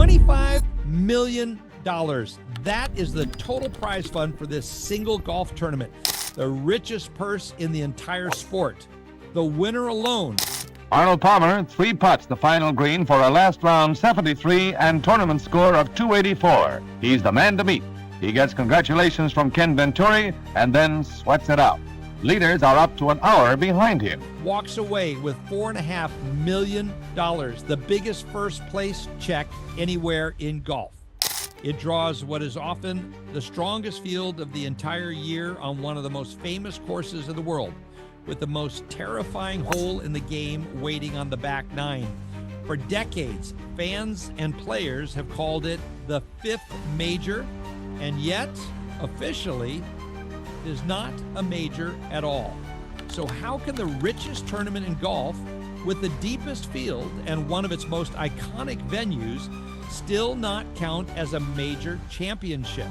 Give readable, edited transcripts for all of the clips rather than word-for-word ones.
$25 million. That is the total prize fund for this single golf tournament, the richest purse in the entire sport. The winner alone. Arnold Palmer 3 putts the final green for a last round 73 and tournament score of 284. He's the man to beat. He gets congratulations from Ken Venturi and then sweats it out. Leaders are up to an hour behind him. Walks away with $4.5 million, the biggest first place check anywhere in golf. It draws what is often the strongest field of the entire year on one of the most famous courses in the world, with the most terrifying hole in the game waiting on the back nine. For decades, fans and players have called it the 5th major, and yet, officially, it is not a major at all. So how can the richest tournament in golf, with the deepest field and one of its most iconic venues, still not count as a major championship?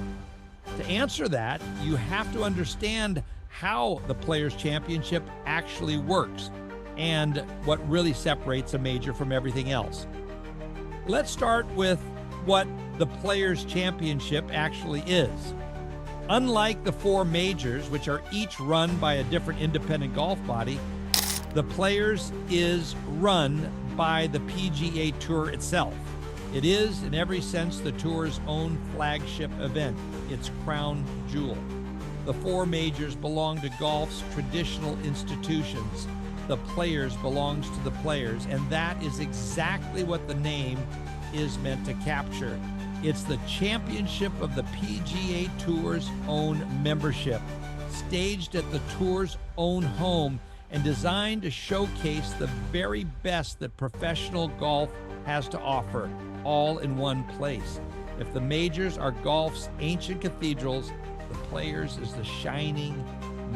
To answer that, you have to understand how the Players' Championship actually works and what really separates a major from everything else. Let's start with what the Players' Championship actually is. Unlike the 4 majors, which are each run by a different independent golf body, the Players is run by the PGA Tour itself. It is, in every sense, the Tour's own flagship event, its crown jewel. The 4 majors belong to golf's traditional institutions. The Players belongs to the players, and that is exactly what the name is meant to capture. It's the championship of the PGA Tour's own membership, staged at the Tour's own home and designed to showcase the very best that professional golf has to offer, all in one place. If the majors are golf's ancient cathedrals, the Players is the shining,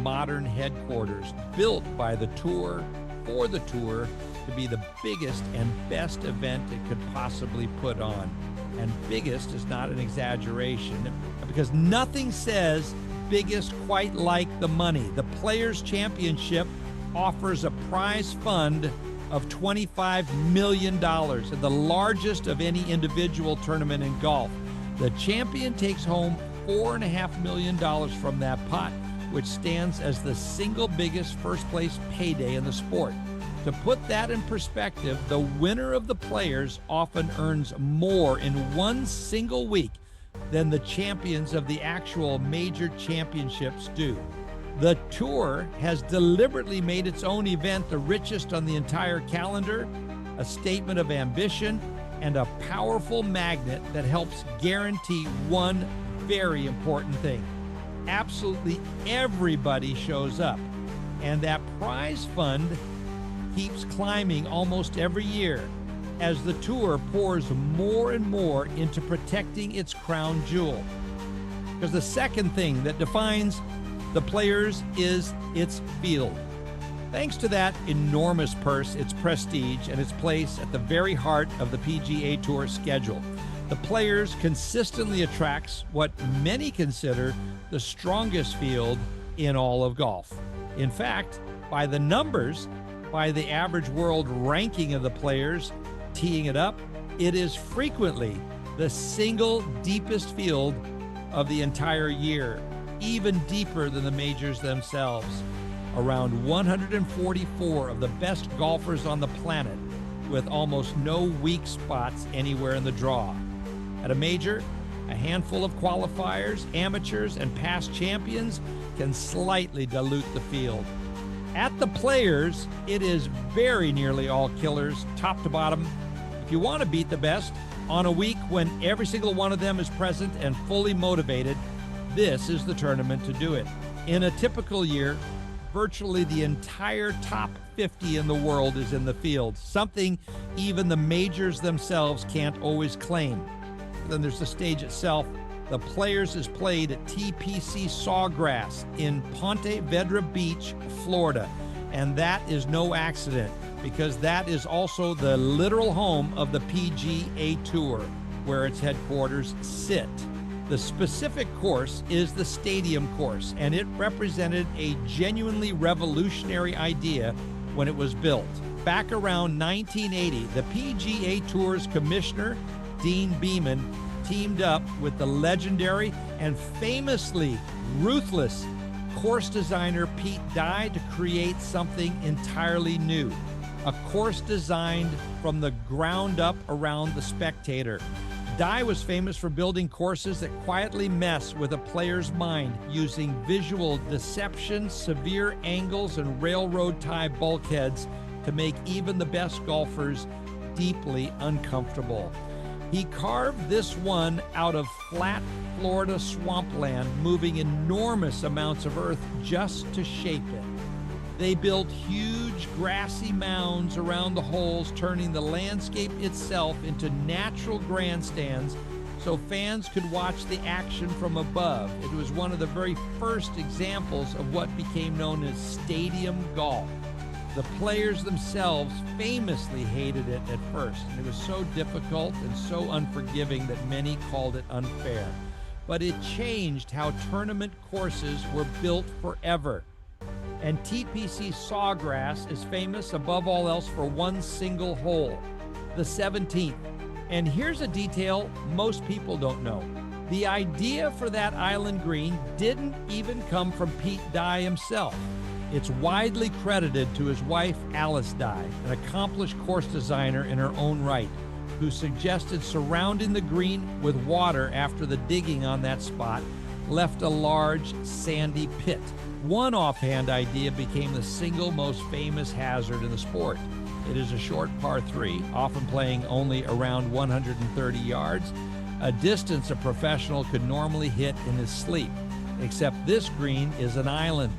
modern headquarters built by the Tour for the Tour to be the biggest and best event it could possibly put on. And biggest is not an exaggeration, because nothing says biggest quite like the money. The Players' Championship offers a prize fund of $25 million, and the largest of any individual tournament in golf. The champion takes home $4.5 million from that pot, which stands as the single biggest first place payday in the sport. To put that in perspective, the winner of the Players often earns more in one single week than the champions of the actual major championships do. The Tour has deliberately made its own event the richest on the entire calendar, a statement of ambition and a powerful magnet that helps guarantee one very important thing. Absolutely everybody shows up, and that prize fund keeps climbing almost every year as the Tour pours more and more into protecting its crown jewel. Because the second thing that defines the Players is its field. Thanks to that enormous purse, its prestige, and its place at the very heart of the PGA Tour schedule, the Players consistently attracts what many consider the strongest field in all of golf. In fact, by the numbers, by the average world ranking of the Players teeing it up, it is frequently the single deepest field of the entire year, even deeper than the majors themselves. Around 144 of the best golfers on the planet, with almost no weak spots anywhere in the draw. At a major, a handful of qualifiers, amateurs, and past champions can slightly dilute the field. At the Players, it is very nearly all killers, top to bottom. If you want to beat the best, on a week when every single one of them is present and fully motivated, this is the tournament to do it. In a typical year, virtually the entire top 50 in the world is in the field, something even the majors themselves can't always claim. Then there's the stage itself. The Players is played at TPC Sawgrass in Ponte Vedra Beach, Florida. And that is no accident, because that is also the literal home of the PGA Tour, where its headquarters sit. The specific course is the stadium course, and it represented a genuinely revolutionary idea when it was built. Back around 1980, the PGA Tour's commissioner, Dean Beeman teamed up with the legendary and famously ruthless course designer Pete Dye to create something entirely new. A course designed from the ground up around the spectator. Dye was famous for building courses that quietly mess with a player's mind using visual deception, severe angles, and railroad-tie bulkheads to make even the best golfers deeply uncomfortable. He carved this one out of flat Florida swampland, moving enormous amounts of earth just to shape it. They built huge grassy mounds around the holes, turning the landscape itself into natural grandstands so fans could watch the action from above. It was one of the very first examples of what became known as stadium golf. The players themselves famously hated it at first, and it was so difficult and so unforgiving that many called it unfair. But it changed how tournament courses were built forever. And TPC Sawgrass is famous above all else for one single hole, the 17th. And here's a detail most people don't know. The idea for that island green didn't even come from Pete Dye himself. It's widely credited to his wife, Alice Dye, an accomplished course designer in her own right, who suggested surrounding the green with water after the digging on that spot left a large sandy pit. One offhand idea became the single most famous hazard in the sport. It is a short par 3, often playing only around 130 yards, a distance a professional could normally hit in his sleep. Except this green is an island.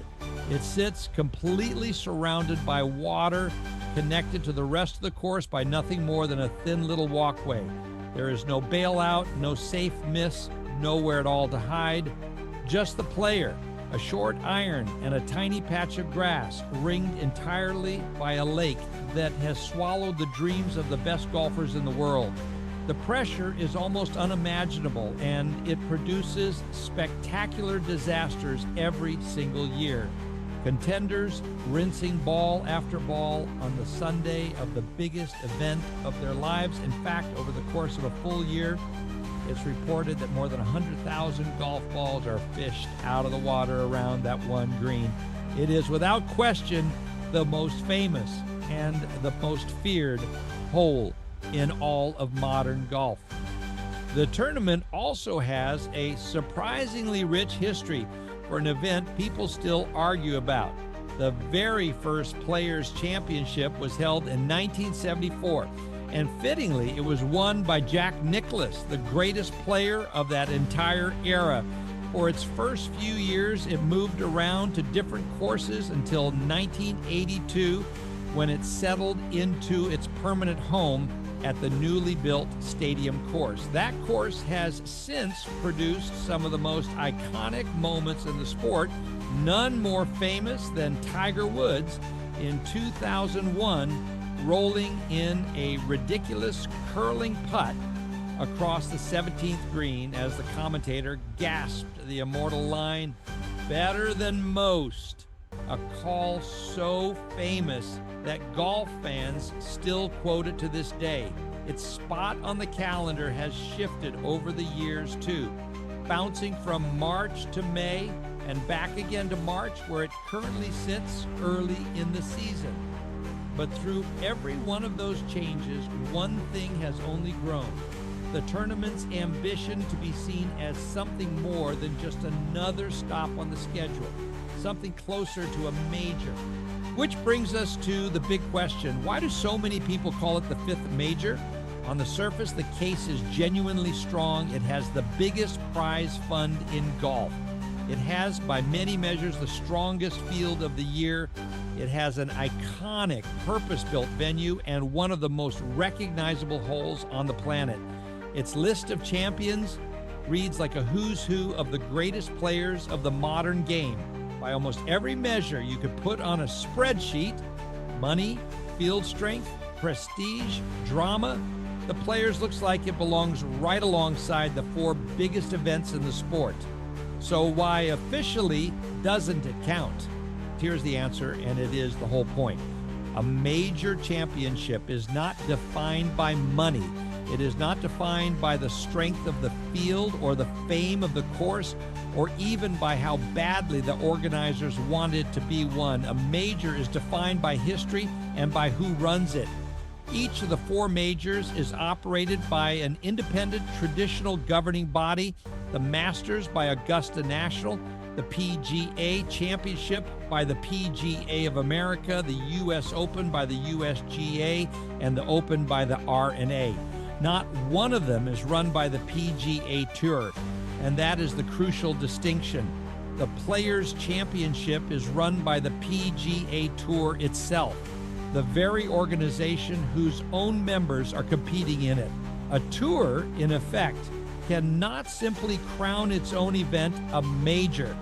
It sits completely surrounded by water, connected to the rest of the course by nothing more than a thin little walkway. There is no bailout, no safe miss, nowhere at all to hide, just the player, a short iron, and a tiny patch of grass ringed entirely by a lake that has swallowed the dreams of the best golfers in the world. The pressure is almost unimaginable, and it produces spectacular disasters every single year. Contenders rinsing ball after ball on the Sunday of the biggest event of their lives. In fact, over the course of a full year, it's reported that more than 100,000 golf balls are fished out of the water around that one green. It is without question the most famous and the most feared hole in all of modern golf. The tournament also has a surprisingly rich history for an event people still argue about. The very first Players' Championship was held in 1974. And fittingly, it was won by Jack Nicklaus, the greatest player of that entire era. For its first few years, it moved around to different courses until 1982, when it settled into its permanent home at the newly built stadium course. That course has since produced some of the most iconic moments in the sport, none more famous than Tiger Woods in 2001, rolling in a ridiculous curling putt across the 17th green as the commentator gasped the immortal line, "Better than most," a call so famous that golf fans still quote it to this day. Its spot on the calendar has shifted over the years too, bouncing from March to May and back again to March, where it currently sits early in the season. But through every one of those changes, one thing has only grown: the tournament's ambition to be seen as something more than just another stop on the schedule, something closer to a major. Which brings us to the big question: why do so many people call it the fifth major? On the surface, the case is genuinely strong. It has the biggest prize fund in golf. It has, by many measures, the strongest field of the year. It has an iconic, purpose-built venue and one of the most recognizable holes on the planet. Its list of champions reads like a who's who of the greatest players of the modern game. By almost every measure you could put on a spreadsheet: money, field strength, prestige, drama, the Players looks like it belongs right alongside the four biggest events in the sport. So why officially doesn't it count? Here's the answer, and it is the whole point. A major championship is not defined by money. It is not defined by the strength of the field or the fame of the course, or even by how badly the organizers want it to be won. A major is defined by history and by who runs it. Each of the 4 majors is operated by an independent traditional governing body: the Masters by Augusta National, the PGA Championship by the PGA of America, the U.S. Open by the USGA, and the Open by the R&A. Not one of them is run by the PGA Tour, and that is the crucial distinction. The Players' Championship is run by the PGA Tour itself, the very organization whose own members are competing in it. A tour, in effect, cannot simply crown its own event a major.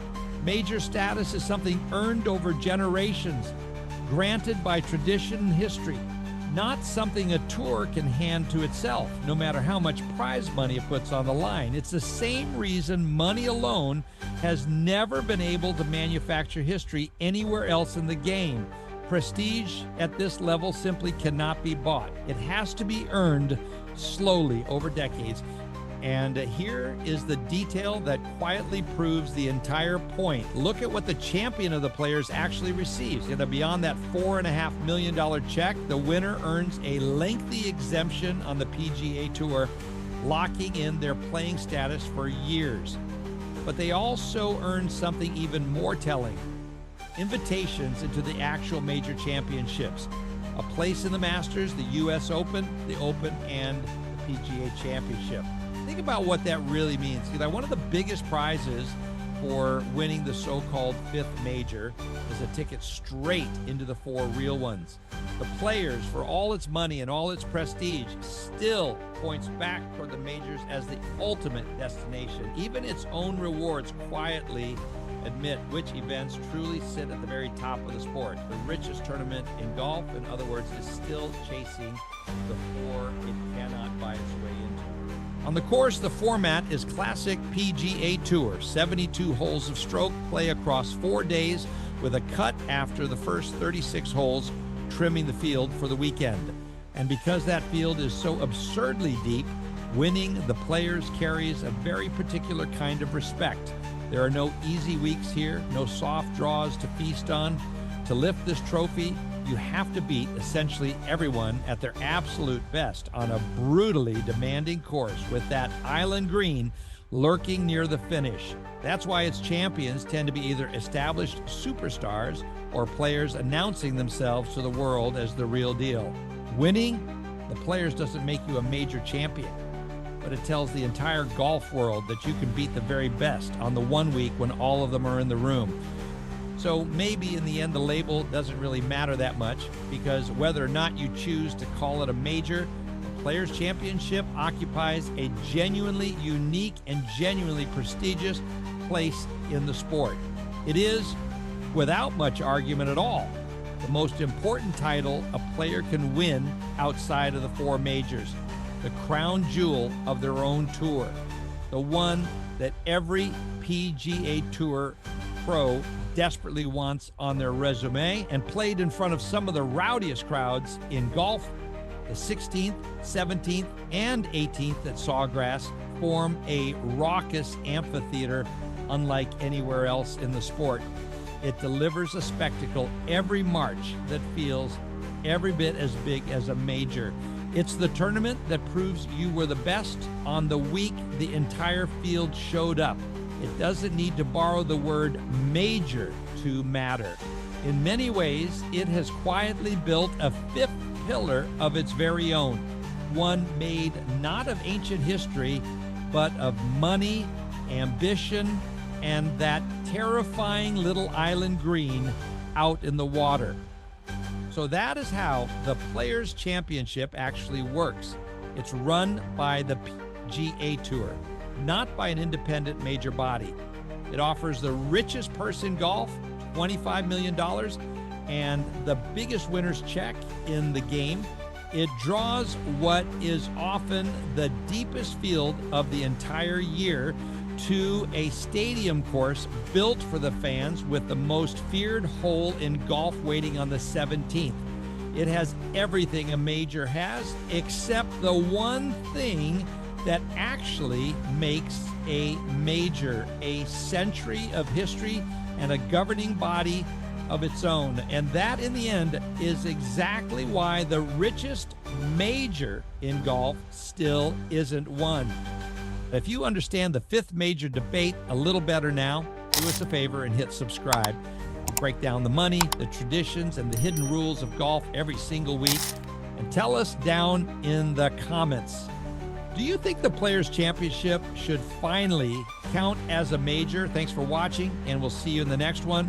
Major status is something earned over generations, granted by tradition and history, not something a tour can hand to itself, no matter how much prize money it puts on the line. It's the same reason money alone has never been able to manufacture history anywhere else in the game. Prestige at this level simply cannot be bought. It has to be earned slowly over decades. And here is the detail that quietly proves the entire point. Look at what the champion of the Players actually receives. Beyond that $4.5 million check, the winner earns a lengthy exemption on the PGA Tour, locking in their playing status for years. But they also earn something even more telling: invitations into the actual major championships, a place in the Masters, the U.S. Open, the Open, and the PGA Championship. Think about what that really means. One of the biggest prizes for winning the so-called 5th major is a ticket straight into the 4 real ones. The Players, for all its money and all its prestige, still points back toward the majors as the ultimate destination. Even its own rewards quietly admit which events truly sit at the very top of the sport. The richest tournament in golf, in other words, is still chasing the 4 it cannot buy its way into. On the course, the format is classic PGA Tour, 72 holes of stroke play across 4 days, with a cut after the first 36 holes, trimming the field for the weekend. And because that field is so absurdly deep, winning the Players carries a very particular kind of respect. There are no easy weeks here, no soft draws to feast on. To lift this trophy, you have to beat essentially everyone at their absolute best on a brutally demanding course, with that island green lurking near the finish. That's why its champions tend to be either established superstars or players announcing themselves to the world as the real deal. Winning the Players doesn't make you a major champion, but it tells the entire golf world that you can beat the very best on the one week when all of them are in the room. So maybe in the end the label doesn't really matter that much, because whether or not you choose to call it a major, the Players' Championship occupies a genuinely unique and genuinely prestigious place in the sport. It is, without much argument at all, the most important title a player can win outside of the 4 majors, the crown jewel of their own tour, the one that every PGA Tour pro desperately wants on their resume, and played in front of some of the rowdiest crowds in golf. The 16th, 17th, and 18th at Sawgrass form a raucous amphitheater unlike anywhere else in the sport. It delivers a spectacle every March that feels every bit as big as a major. It's the tournament that proves you were the best on the week the entire field showed up. It doesn't need to borrow the word major to matter. In many ways, it has quietly built a 5th pillar of its very own, one made not of ancient history, but of money, ambition, and that terrifying little island green out in the water. So that is how the Players' Championship actually works. It's run by the PGA Tour, not by an independent major body. It offers the richest purse in golf, $25 million, and the biggest winner's check in the game. It draws what is often the deepest field of the entire year to a stadium course built for the fans, with the most feared hole in golf waiting on the 17th. It has everything a major has, except the one thing that actually makes a major, a century of history and a governing body of its own. And that, in the end, is exactly why the richest major in golf still isn't won. If you understand the fifth major debate a little better now, do us a favor and hit subscribe. We break down the money, the traditions, and the hidden rules of golf every single week. And tell us down in the comments, do you think the Players' Championship should finally count as a major? Thanks for watching, and we'll see you in the next one.